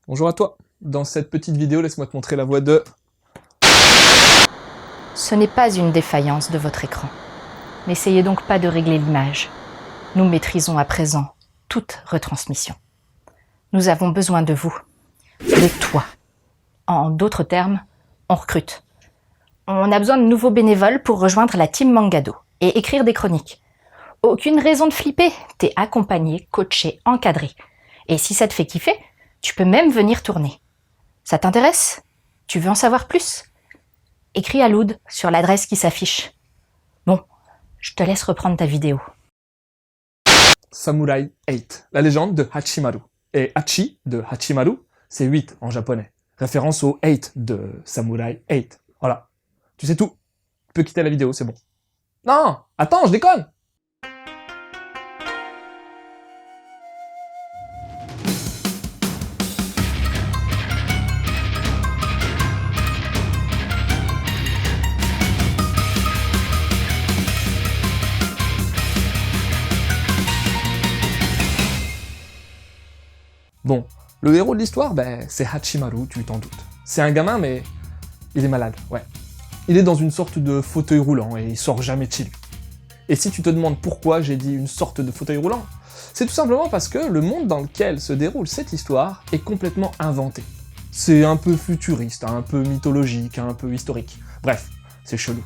Bonjour à toi. Dans cette petite vidéo, laisse-moi te montrer la voix de... Ce n'est pas une défaillance de votre écran. N'essayez donc pas de régler l'image. Nous maîtrisons à présent toute retransmission. Nous avons besoin de vous, de toi. En d'autres termes, on recrute. On a besoin de nouveaux bénévoles pour rejoindre la team Mangado et écrire des chroniques. Aucune raison de flipper, t'es accompagné, coaché, encadré. Et si ça te fait kiffer, tu peux même venir tourner. Ça t'intéresse? Tu veux en savoir plus? Écris à Loud sur l'adresse qui s'affiche. Bon, je te laisse reprendre ta vidéo. Samurai 8, la légende de Hachimaru. Et Hachi de Hachimaru, c'est 8 en japonais. Référence au 8 de Samurai 8. Voilà. Tu sais tout. Tu peux quitter la vidéo, c'est bon. Non, attends, je déconne. Bon, le héros de l'histoire, c'est Hachimaru, tu t'en doutes. C'est un gamin, mais il est malade, ouais. Il est dans une sorte de fauteuil roulant et il sort jamais de chez lui. Et si tu te demandes pourquoi j'ai dit une sorte de fauteuil roulant, c'est tout simplement parce que le monde dans lequel se déroule cette histoire est complètement inventé. C'est un peu futuriste, un peu mythologique, un peu historique. Bref, c'est chelou.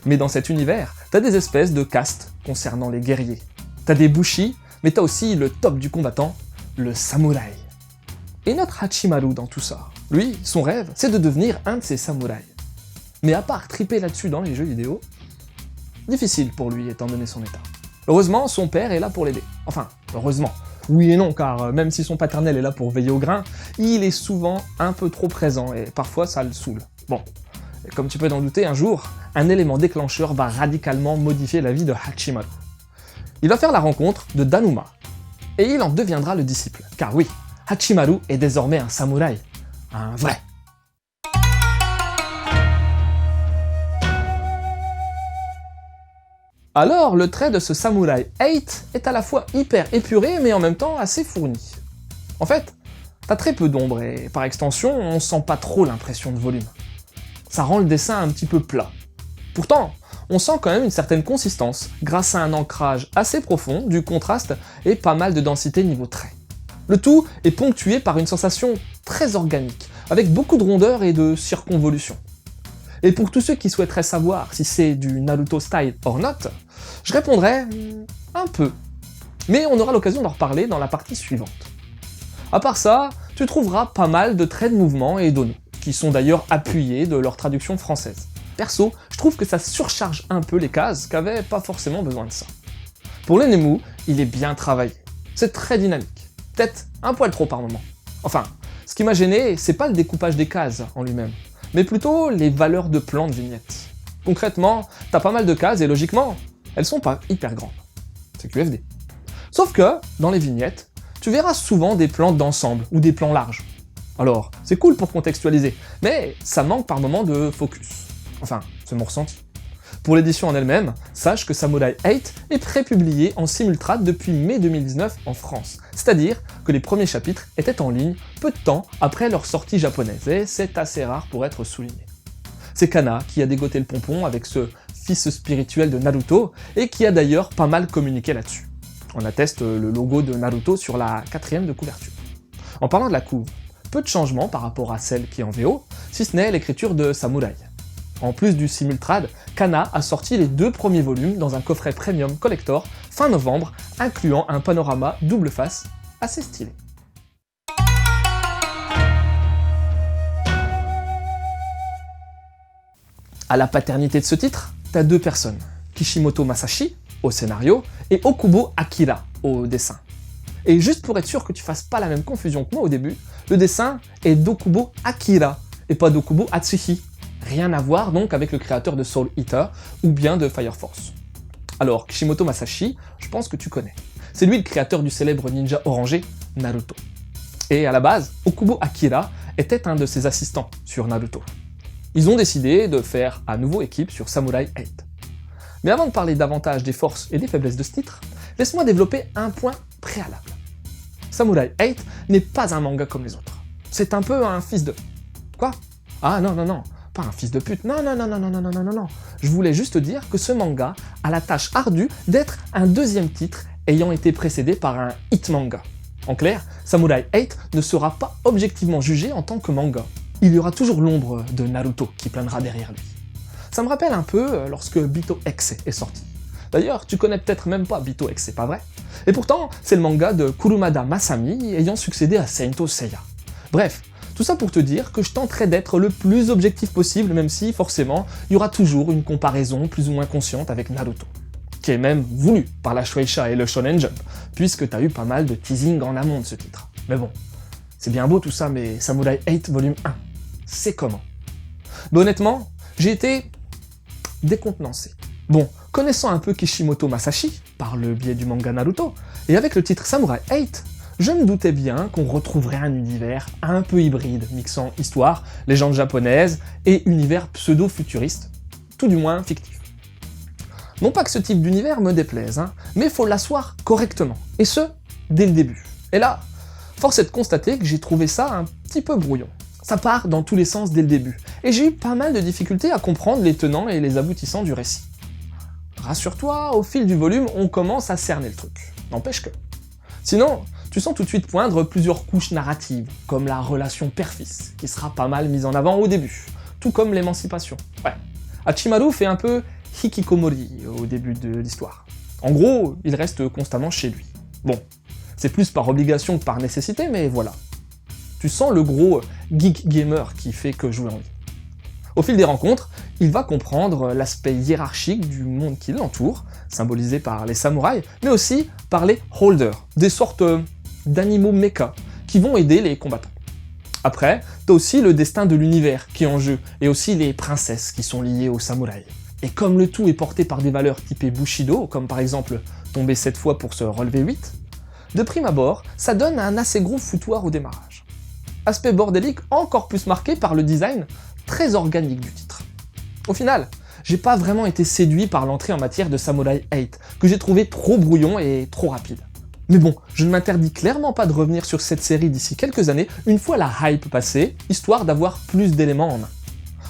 Mais dans cet univers, t'as des espèces de castes concernant les guerriers. T'as des bushi, mais t'as aussi le top du combattant, le samouraï. Et notre Hachimaru dans tout ça, lui, son rêve, c'est de devenir un de ces samouraïs. Mais à part triper là-dessus dans les jeux vidéo, difficile pour lui étant donné son état. Heureusement, son père est là pour l'aider. Enfin, heureusement. Oui et non, car même si son paternel est là pour veiller au grain, il est souvent un peu trop présent et parfois ça le saoule. Bon, et comme tu peux t'en douter, un jour, un élément déclencheur va radicalement modifier la vie de Hachimaru. Il va faire la rencontre de Danuma, et il en deviendra le disciple. Car oui, Hachimaru est désormais un samouraï. Un vrai. Alors, le trait de ce Samurai 8 est à la fois hyper épuré, mais en même temps assez fourni. En fait, t'as très peu d'ombre, et par extension, on sent pas trop l'impression de volume. Ça rend le dessin un petit peu plat. Pourtant, on sent quand même une certaine consistance, grâce à un ancrage assez profond, du contraste et pas mal de densité niveau trait. Le tout est ponctué par une sensation très organique, avec beaucoup de rondeur et de circonvolution. Et pour tous ceux qui souhaiteraient savoir si c'est du Naruto style or not, je répondrais un peu. Mais on aura l'occasion d'en reparler dans la partie suivante. À part ça, tu trouveras pas mal de traits de mouvement et d'ono, qui sont d'ailleurs appuyés de leur traduction française. Perso, je trouve que ça surcharge un peu les cases, qu'avaient pas forcément besoin de ça. Pour l'Enemu, il est bien travaillé. C'est très dynamique. Peut-être un poil trop par moment. Enfin, ce qui m'a gêné, c'est pas le découpage des cases en lui-même, mais plutôt les valeurs de plan de vignettes. Concrètement, t'as pas mal de cases et logiquement, elles sont pas hyper grandes. C'est QFD. Sauf que, dans les vignettes, tu verras souvent des plans d'ensemble ou des plans larges. Alors, c'est cool pour contextualiser, mais ça manque par moments de focus. Enfin, c'est mon ressenti. Pour l'édition en elle-même, sache que Samurai 8 est prépublié en simultrade depuis mai 2019 en France. C'est-à-dire que les premiers chapitres étaient en ligne peu de temps après leur sortie japonaise, et c'est assez rare pour être souligné. C'est Kana qui a dégoté le pompon avec ce fils spirituel de Naruto, et qui a d'ailleurs pas mal communiqué là-dessus. On atteste le logo de Naruto sur la 4ème de couverture. En parlant de la couve, peu de changements par rapport à celle qui est en VO, si ce n'est l'écriture de Samurai. En plus du simultrade, Kana a sorti les 2 premiers volumes dans un coffret premium collector fin novembre, incluant un panorama double face assez stylé. À la paternité de ce titre, t'as 2 personnes, Kishimoto Masashi, au scénario, et Okubo Akira, au dessin. Et juste pour être sûr que tu fasses pas la même confusion que moi au début, le dessin est d'Okubo Akira, et pas d'Okubo Atsushi. Rien à voir donc avec le créateur de Soul Eater, ou bien de Fire Force. Alors, Kishimoto Masashi, je pense que tu connais. C'est lui le créateur du célèbre ninja orangé, Naruto. Et à la base, Okubo Akira était un de ses assistants sur Naruto. Ils ont décidé de faire à nouveau équipe sur Samurai 8. Mais avant de parler davantage des forces et des faiblesses de ce titre, laisse-moi développer un point préalable. Samurai 8 n'est pas un manga comme les autres. C'est un peu un fils de... Quoi? Ah non, non, non, pas un fils de pute, non, non, non, non, non, non, non, non, non, non. Je voulais juste dire que ce manga a la tâche ardue d'être un deuxième titre ayant été précédé par un hit manga. En clair, Samurai 8 ne sera pas objectivement jugé en tant que manga. Il y aura toujours l'ombre de Naruto qui planera derrière lui. Ça me rappelle un peu lorsque Bito X est sorti. D'ailleurs, tu connais peut-être même pas Bito X, c'est pas vrai? Et pourtant, c'est le manga de Kurumada Masami ayant succédé à Saint Seiya. Bref, tout ça pour te dire que je tenterai d'être le plus objectif possible, même si, forcément, il y aura toujours une comparaison plus ou moins consciente avec Naruto, qui est même voulu par la Shueisha et le Shonen Jump, puisque t'as eu pas mal de teasing en amont de ce titre. Mais bon, c'est bien beau tout ça, mais Samurai 8 volume 1, c'est comment? Mais honnêtement, j'ai été décontenancé. Bon, connaissant un peu Kishimoto Masashi, par le biais du manga Naruto, et avec le titre Samurai 8, je me doutais bien qu'on retrouverait un univers un peu hybride, mixant histoire, légendes japonaises et univers pseudo-futuriste, tout du moins fictif. Non pas que ce type d'univers me déplaise, mais faut l'asseoir correctement, et ce, dès le début. Et là, force est de constater que j'ai trouvé ça un petit peu brouillon. Ça part dans tous les sens dès le début, et j'ai eu pas mal de difficultés à comprendre les tenants et les aboutissants du récit. Rassure-toi, au fil du volume, on commence à cerner le truc. N'empêche que. Sinon, tu sens tout de suite poindre plusieurs couches narratives, comme la relation père-fils, qui sera pas mal mise en avant au début, tout comme l'émancipation. Ouais, Hachimaru fait un peu hikikomori au début de l'histoire. En gros, il reste constamment chez lui. Bon, c'est plus par obligation que par nécessité, mais voilà. Tu sens le gros geek gamer qui fait que jouer en lui. Au fil des rencontres, il va comprendre l'aspect hiérarchique du monde qui l'entoure, symbolisé par les samouraïs, mais aussi par les holders, des sortes d'animaux mecha qui vont aider les combattants. Après, t'as aussi le destin de l'univers qui est en jeu, et aussi les princesses qui sont liées aux samouraïs. Et comme le tout est porté par des valeurs typées Bushido, comme par exemple tomber 7 fois pour se relever 8, de prime abord, ça donne un assez gros foutoir au démarrage. Aspect bordélique encore plus marqué par le design très organique du titre. Au final, j'ai pas vraiment été séduit par l'entrée en matière de Samurai 8, que j'ai trouvé trop brouillon et trop rapide. Mais bon, je ne m'interdis clairement pas de revenir sur cette série d'ici quelques années, une fois la hype passée, histoire d'avoir plus d'éléments en main.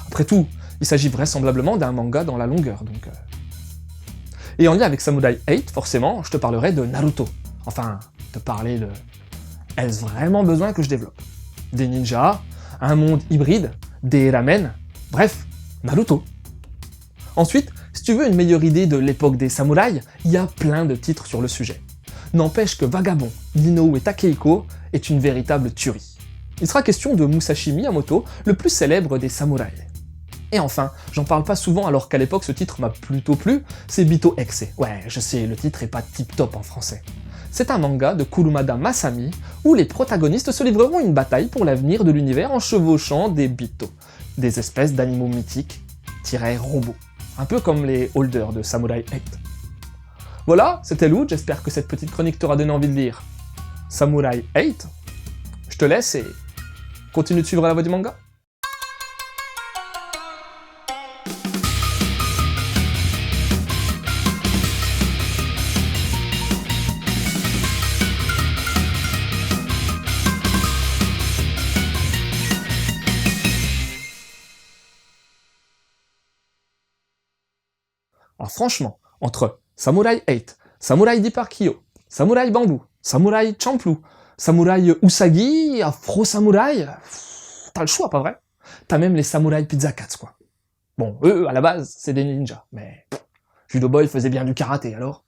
Après tout, il s'agit vraisemblablement d'un manga dans la longueur, donc... Et en lien avec Samurai 8, forcément, je te parlerai de Naruto. Enfin, te parler de... Est-ce vraiment besoin que je développe? Des ninjas, un monde hybride, des ramen, bref, Naruto. Ensuite, si tu veux une meilleure idée de l'époque des samouraïs, il y a plein de titres sur le sujet. N'empêche que Vagabond, d'Inoue Takehiko est une véritable tuerie. Il sera question de Musashi Miyamoto, le plus célèbre des samouraïs. Et enfin, j'en parle pas souvent alors qu'à l'époque ce titre m'a plutôt plu, c'est Bito X. Ouais, je sais, le titre est pas tip-top en français. C'est un manga de Kurumada Masami où les protagonistes se livreront une bataille pour l'avenir de l'univers en chevauchant des Bito, des espèces d'animaux mythiques robots, un peu comme les holders de Samurai 8. Voilà, c'était Lou, j'espère que cette petite chronique t'aura donné envie de lire Samurai 8. Je te laisse et continue de suivre la voie du manga. Alors franchement, entre Samurai 8, Samurai Deeper Kyo, Samurai Bamboo, Samurai Champloo, Samurai Usagi, Afro Samurai, t'as le choix, pas vrai? T'as même les Samurai Pizza Cats, quoi. Bon, eux, à la base, c'est des ninjas, mais Judo Boy faisait bien du karaté, alors